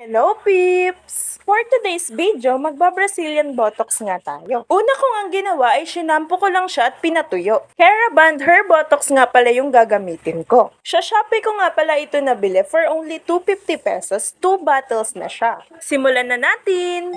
Hello, peeps! For today's video, magba-Brazilian Botox nga tayo. Una kong ang ginawa ay sinampo ko lang siya at pinatuyo. Keraband Hair Botox nga pala yung gagamitin ko. Sa Shopee ko nga pala ito nabili for only 250 pesos. 2 bottles na siya. Simulan na natin!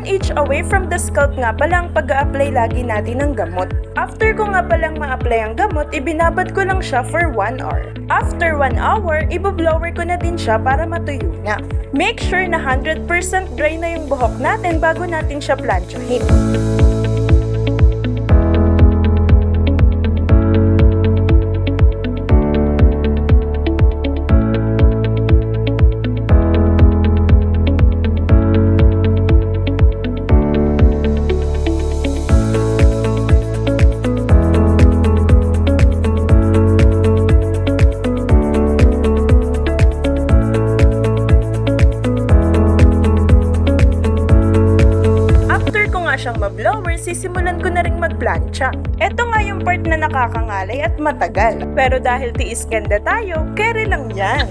Inch away from the scalp nga pala ang pag-a-apply lagi natin ng gamot. After ko nga palang ma-apply ang gamot, ibinabad ko lang siya for 1 hour. After 1 hour, iboblower ko na din siya para matuyo na. Make sure na 100% dry na yung buhok natin bago natin siya planchahin. Siyang mablower, sisimulan ko na ring magplancha. Ito nga yung part na nakakangalay at matagal. Pero dahil tiis ganda tayo, kere lang yan.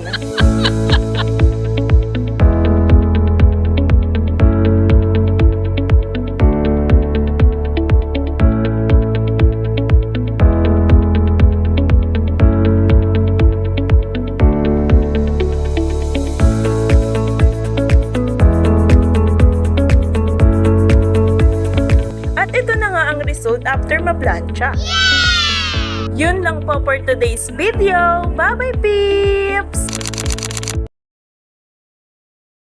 Result after ma-plancha. Yun lang po for today's video. Bye-bye, peeps!